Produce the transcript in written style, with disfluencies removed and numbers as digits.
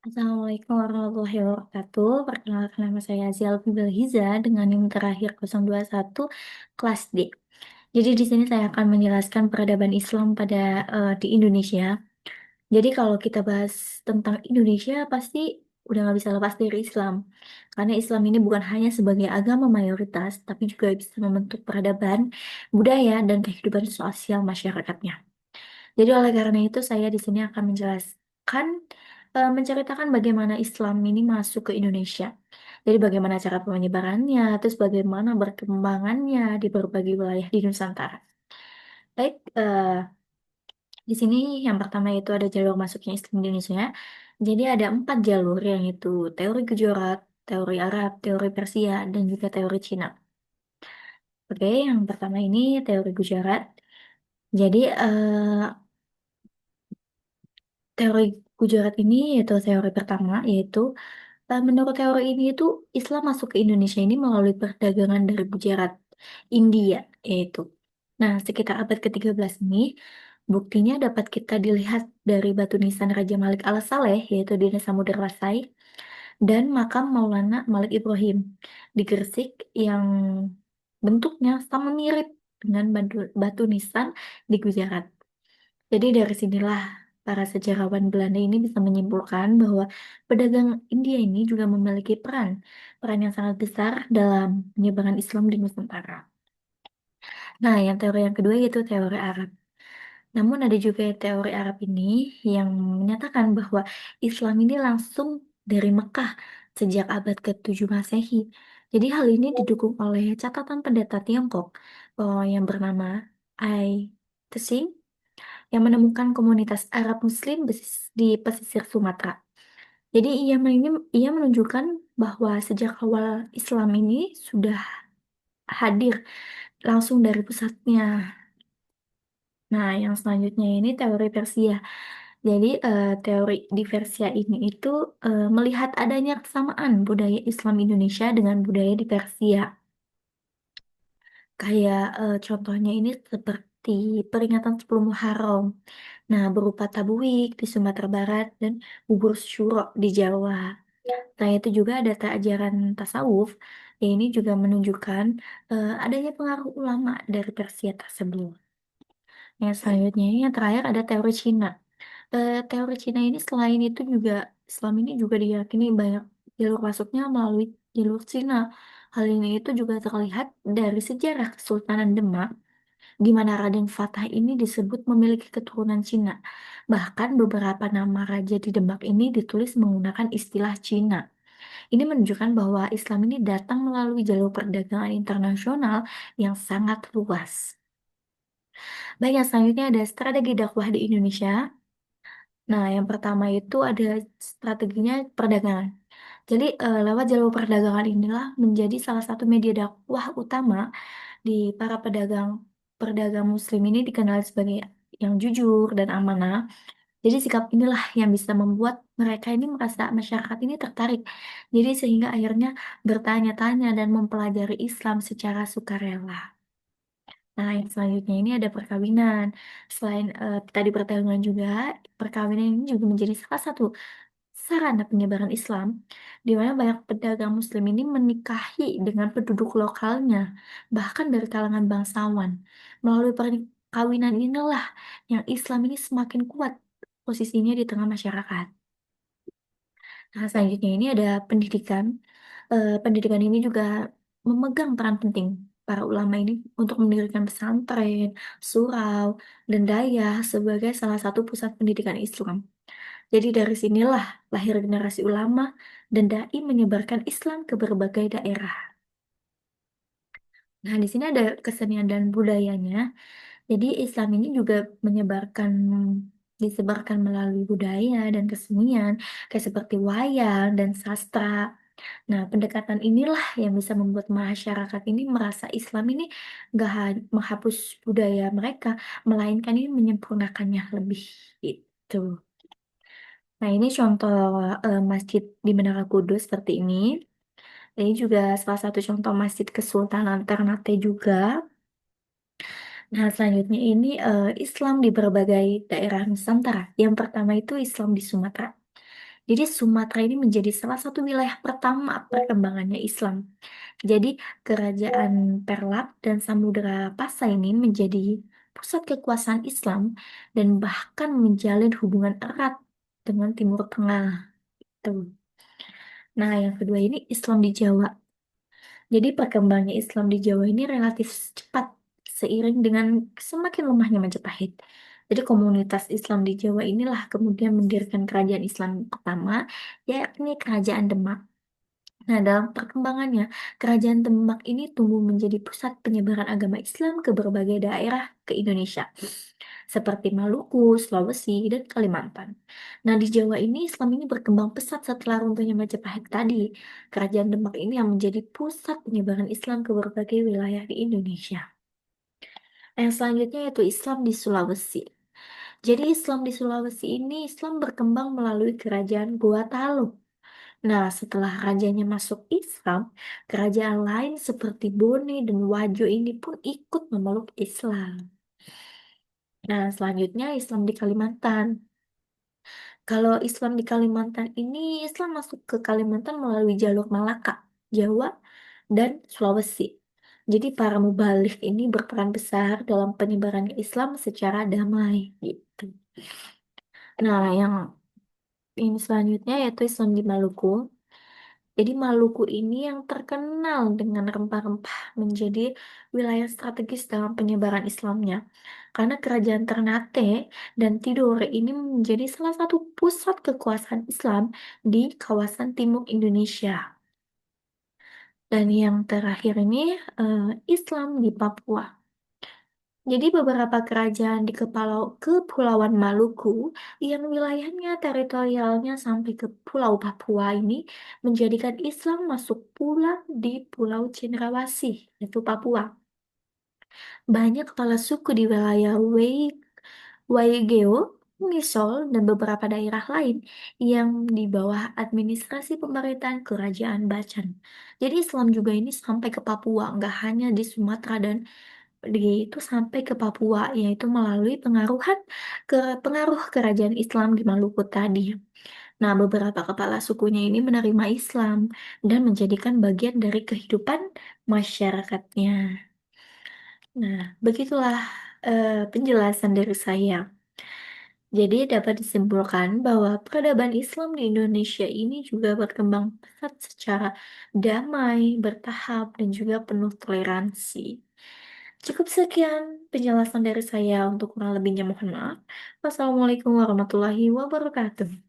Assalamualaikum warahmatullahi wabarakatuh. Perkenalkan nama saya Zialfi Belhiza dengan NIM terakhir 021 kelas D. Jadi di sini saya akan menjelaskan peradaban Islam di Indonesia. Jadi kalau kita bahas tentang Indonesia pasti udah nggak bisa lepas dari Islam. Karena Islam ini bukan hanya sebagai agama mayoritas, tapi juga bisa membentuk peradaban, budaya, dan kehidupan sosial masyarakatnya. Jadi oleh karena itu saya di sini akan menceritakan bagaimana Islam ini masuk ke Indonesia. Jadi bagaimana cara penyebarannya, terus bagaimana berkembangannya di berbagai wilayah di Nusantara. Baik, di sini yang pertama itu ada jalur masuknya Islam di Indonesia. Jadi ada 4 jalur, yang itu teori Gujarat, teori Arab, teori Persia, dan juga teori Cina. Oke, yang pertama ini teori Gujarat. Jadi teori Gujarat ini yaitu teori pertama, yaitu menurut teori ini itu Islam masuk ke Indonesia ini melalui perdagangan dari Gujarat, India, yaitu. Nah, sekitar abad ke-13 ini, buktinya dapat kita dilihat dari batu nisan Raja Malik Al-Saleh, yaitu di Samudra Pasai, dan makam Maulana Malik Ibrahim di Gresik yang bentuknya sama mirip dengan batu nisan di Gujarat. Jadi dari sinilah para sejarawan Belanda ini bisa menyimpulkan bahwa pedagang India ini juga memiliki peran yang sangat besar dalam penyebaran Islam di Nusantara. Nah, yang teori yang kedua yaitu teori Arab. Namun ada juga teori Arab ini yang menyatakan bahwa Islam ini langsung dari Mekah sejak abad ke-7 Masehi. Jadi hal ini didukung oleh catatan pendeta Tiongkok yang bernama Ai Tesing yang menemukan komunitas Arab Muslim di pesisir Sumatera. Jadi ia menunjukkan bahwa sejak awal Islam ini sudah hadir langsung dari pusatnya. Nah, yang selanjutnya ini teori Persia. Jadi teori di Persia ini itu melihat adanya kesamaan budaya Islam Indonesia dengan budaya di Persia. Kayak contohnya ini seperti peringatan 10 Muharram. Nah, berupa tabuik di Sumatera Barat dan bubur syuro di Jawa. Nah, itu juga ada ajaran tasawuf. Ya, ini juga menunjukkan adanya pengaruh ulama dari Persia tersebut. Yang selanjutnya ini yang terakhir ada teori Cina. Teori Cina ini selain itu juga Islam ini juga diyakini banyak jalur masuknya melalui jalur Cina. Hal ini itu juga terlihat dari sejarah Kesultanan Demak di mana Raden Fatah ini disebut memiliki keturunan Cina. Bahkan beberapa nama raja di Demak ini ditulis menggunakan istilah Cina. Ini menunjukkan bahwa Islam ini datang melalui jalur perdagangan internasional yang sangat luas. Baik, yang selanjutnya ada strategi dakwah di Indonesia. Nah, yang pertama itu ada strateginya perdagangan. Jadi, lewat jalur perdagangan inilah menjadi salah satu media dakwah utama di para pedagang Muslim ini dikenal sebagai yang jujur dan amanah. Jadi sikap inilah yang bisa membuat mereka ini merasa masyarakat ini tertarik. Jadi sehingga akhirnya bertanya-tanya dan mempelajari Islam secara sukarela. Nah, yang selanjutnya ini ada perkawinan. Selain tadi perdagangan juga, perkawinan ini juga menjadi salah satu sarana penyebaran Islam, di mana banyak pedagang Muslim ini menikahi dengan penduduk lokalnya, bahkan dari kalangan bangsawan. Melalui perkawinan inilah yang Islam ini semakin kuat posisinya di tengah masyarakat. Nah, selanjutnya ini ada pendidikan. Pendidikan ini juga memegang peran penting para ulama ini untuk mendirikan pesantren, surau, dan dayah sebagai salah satu pusat pendidikan Islam. Jadi dari sinilah lahir generasi ulama dan dai menyebarkan Islam ke berbagai daerah. Nah, di sini ada kesenian dan budayanya. Jadi Islam ini juga disebarkan melalui budaya dan kesenian, kayak seperti wayang dan sastra. Nah, pendekatan inilah yang bisa membuat masyarakat ini merasa Islam ini gak menghapus budaya mereka, melainkan ini menyempurnakannya lebih itu. Nah, ini contoh masjid di Menara Kudus seperti ini. Ini juga salah satu contoh masjid Kesultanan Ternate juga. Nah, selanjutnya ini Islam di berbagai daerah Nusantara. Yang pertama itu Islam di Sumatera. Jadi Sumatera ini menjadi salah satu wilayah pertama perkembangannya Islam. Jadi kerajaan Perlak dan Samudra Pasai ini menjadi pusat kekuasaan Islam dan bahkan menjalin hubungan erat dengan Timur Tengah. Tuh. Nah, yang kedua ini Islam di Jawa. Jadi perkembangannya Islam di Jawa ini relatif cepat seiring dengan semakin lemahnya Majapahit. Jadi komunitas Islam di Jawa inilah kemudian mendirikan kerajaan Islam pertama, yakni Kerajaan Demak. Nah, dalam perkembangannya, Kerajaan Demak ini tumbuh menjadi pusat penyebaran agama Islam ke berbagai daerah ke Indonesia, seperti Maluku, Sulawesi, dan Kalimantan. Nah, di Jawa ini Islam ini berkembang pesat setelah runtuhnya Majapahit tadi. Kerajaan Demak ini yang menjadi pusat penyebaran Islam ke berbagai wilayah di Indonesia. Yang selanjutnya yaitu Islam di Sulawesi. Jadi Islam di Sulawesi ini Islam berkembang melalui Kerajaan Gua Talu. Nah, setelah rajanya masuk Islam, kerajaan lain seperti Bone dan Wajo ini pun ikut memeluk Islam. Nah, selanjutnya Islam di Kalimantan. Kalau Islam di Kalimantan ini, Islam masuk ke Kalimantan melalui jalur Malaka, Jawa, dan Sulawesi. Jadi para mubalik ini berperan besar dalam penyebaran Islam secara damai gitu. Nah, yang ini selanjutnya yaitu Islam di Maluku. Jadi Maluku ini yang terkenal dengan rempah-rempah menjadi wilayah strategis dalam penyebaran Islamnya. Karena kerajaan Ternate dan Tidore ini menjadi salah satu pusat kekuasaan Islam di kawasan timur Indonesia. Dan yang terakhir ini Islam di Papua. Jadi beberapa kerajaan di Kepulauan Maluku yang wilayahnya teritorialnya sampai ke Pulau Papua ini menjadikan Islam masuk pula di Pulau Cendrawasih, yaitu Papua. Banyak kepala suku di wilayah Waigeo, Misol, dan beberapa daerah lain yang di bawah administrasi pemerintahan Kerajaan Bacan. Jadi Islam juga ini sampai ke Papua, nggak hanya di Sumatera dan dia itu sampai ke Papua, yaitu melalui pengaruh kerajaan Islam di Maluku tadi. Nah, beberapa kepala sukunya ini menerima Islam dan menjadikan bagian dari kehidupan masyarakatnya. Nah, begitulah penjelasan dari saya. Jadi dapat disimpulkan bahwa peradaban Islam di Indonesia ini juga berkembang pesat secara damai, bertahap, dan juga penuh toleransi. Cukup sekian penjelasan dari saya, untuk kurang lebihnya mohon maaf. Wassalamualaikum warahmatullahi wabarakatuh.